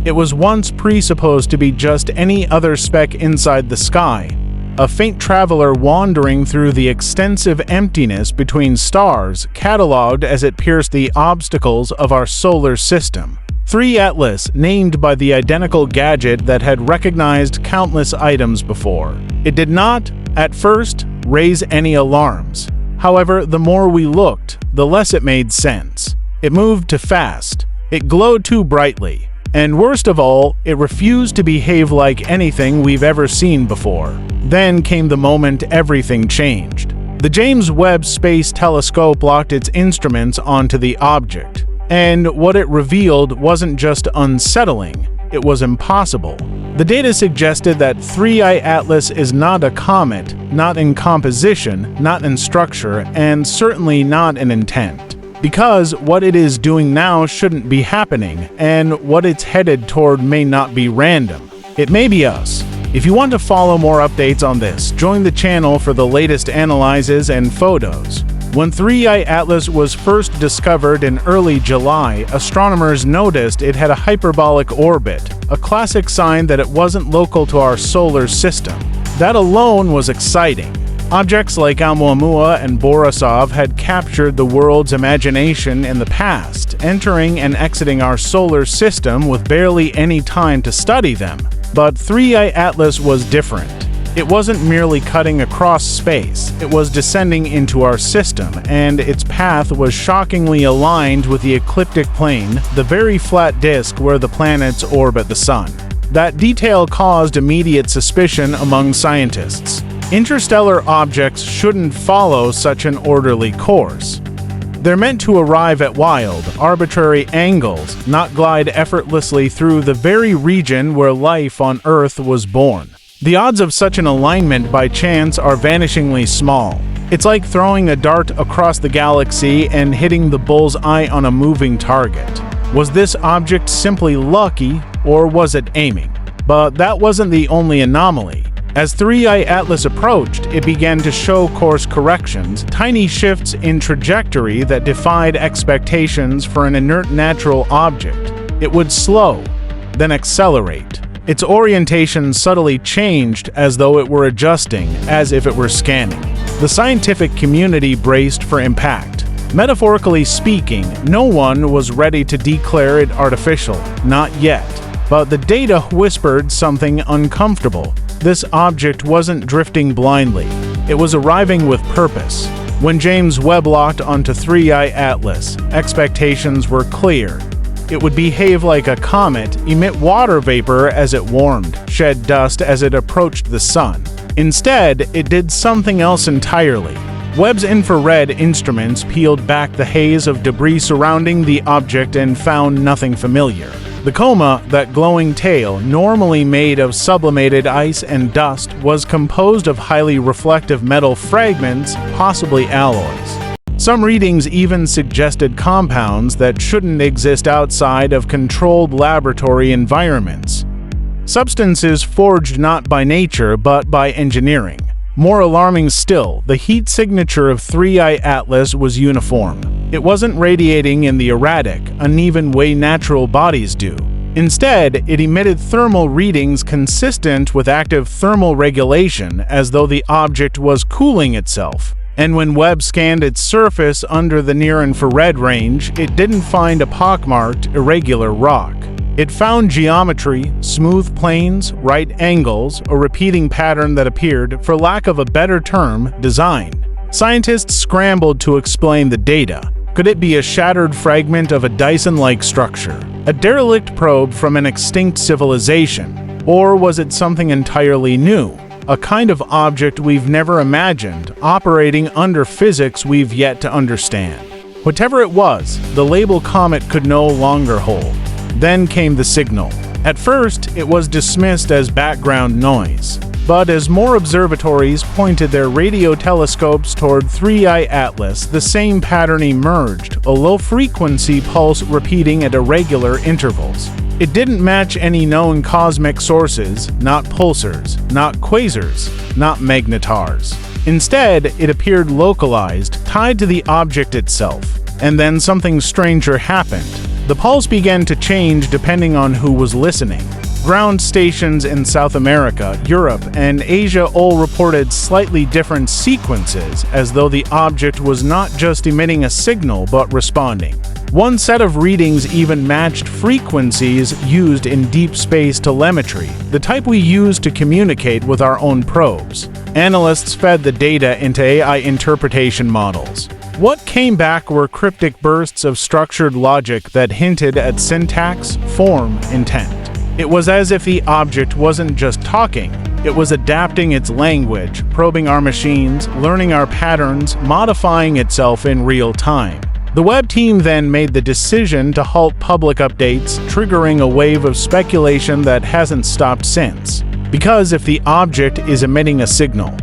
It was once presupposed to be just any other speck inside the sky, a faint traveler wandering through the extensive emptiness between stars, catalogued as it pierced the obstacles of our solar system. 3 Atlas, named by the identical gadget that had recognized countless items before. It did not, at first, raise any alarms. However, the more we looked, the less it made sense. It moved too fast. It glowed too brightly. And worst of all, it refused to behave like anything we've ever seen before. Then came the moment everything changed. The James Webb Space Telescope locked its instruments onto the object. And what it revealed wasn't just unsettling, it was impossible. The data suggested that 3I Atlas is not a comet, not in composition, not in structure, and certainly not in intent. Because what it is doing now shouldn't be happening, and what it's headed toward may not be random. It may be us. If you want to follow more updates on this, join the channel for the latest analyses and photos. When 3I Atlas was first discovered in early July, astronomers noticed it had a hyperbolic orbit, a classic sign that it wasn't local to our solar system. That alone was exciting. Objects like Oumuamua and Borisov had captured the world's imagination in the past, entering and exiting our solar system with barely any time to study them. But 3I Atlas was different. It wasn't merely cutting across space, it was descending into our system, and its path was shockingly aligned with the ecliptic plane, the very flat disk where the planets orbit the sun. That detail caused immediate suspicion among scientists. Interstellar objects shouldn't follow such an orderly course. They're meant to arrive at wild, arbitrary angles, not glide effortlessly through the very region where life on Earth was born. The odds of such an alignment by chance are vanishingly small. It's like throwing a dart across the galaxy and hitting the bull's eye on a moving target. Was this object simply lucky, or was it aiming? But that wasn't the only anomaly. As 3I Atlas approached, it began to show course corrections, tiny shifts in trajectory that defied expectations for an inert natural object. It would slow, then accelerate. Its orientation subtly changed as though it were adjusting, as if it were scanning. The scientific community braced for impact. Metaphorically speaking, no one was ready to declare it artificial, not yet. But the data whispered something uncomfortable. This object wasn't drifting blindly. It was arriving with purpose. When James Webb locked onto 3I Atlas, expectations were clear. It would behave like a comet, emit water vapor as it warmed, shed dust as it approached the sun. Instead, it did something else entirely. Webb's infrared instruments peeled back the haze of debris surrounding the object and found nothing familiar. The coma, that glowing tail, normally made of sublimated ice and dust, was composed of highly reflective metal fragments, possibly alloys. Some readings even suggested compounds that shouldn't exist outside of controlled laboratory environments. Substances forged not by nature but by engineering. More alarming still, the heat signature of 3I Atlas was uniform. It wasn't radiating in the erratic, uneven way natural bodies do. Instead, it emitted thermal readings consistent with active thermal regulation, as though the object was cooling itself. And when Webb scanned its surface under the near-infrared range, it didn't find a pockmarked, irregular rock. It found geometry, smooth planes, right angles, a repeating pattern that appeared, for lack of a better term, design. Scientists scrambled to explain the data. Could it be a shattered fragment of a Dyson-like structure? A derelict probe from an extinct civilization? Or was it something entirely new? A kind of object we've never imagined, operating under physics we've yet to understand. Whatever it was, the label comet could no longer hold. Then came the signal. At first, it was dismissed as background noise. But as more observatories pointed their radio telescopes toward 3I Atlas, the same pattern emerged, a low-frequency pulse repeating at irregular intervals. It didn't match any known cosmic sources, not pulsars, not quasars, not magnetars. Instead, it appeared localized, tied to the object itself. And then something stranger happened. The pulse began to change depending on who was listening. Ground stations in South America, Europe, and Asia all reported slightly different sequences, as though the object was not just emitting a signal but responding. One set of readings even matched frequencies used in deep space telemetry, the type we use to communicate with our own probes. Analysts fed the data into AI interpretation models. What came back were cryptic bursts of structured logic that hinted at syntax, form, intent. It was as if the object wasn't just talking, it was adapting its language, probing our machines, learning our patterns, modifying itself in real time. The web team then made the decision to halt public updates, triggering a wave of speculation that hasn't stopped since. Because if the object is emitting a signal,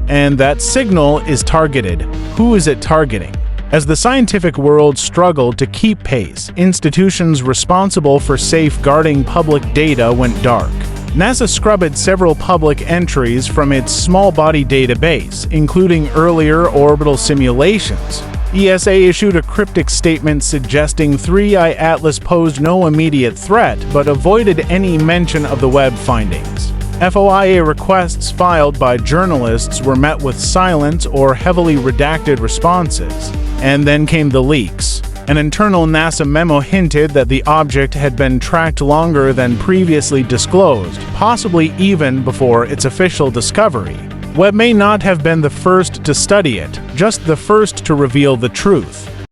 and that signal is targeted, who is it targeting? As the scientific world struggled to keep pace, institutions responsible for safeguarding public data went dark. NASA scrubbed several public entries from its small-body database, including earlier orbital simulations. ESA issued a cryptic statement suggesting 3I Atlas posed no immediate threat, but avoided any mention of the web findings. FOIA requests filed by journalists were met with silence or heavily redacted responses. And then came the leaks. An internal NASA memo hinted that the object had been tracked longer than previously disclosed, possibly even before its official discovery. Webb may not have been the first to study it, just the first to reveal the truth.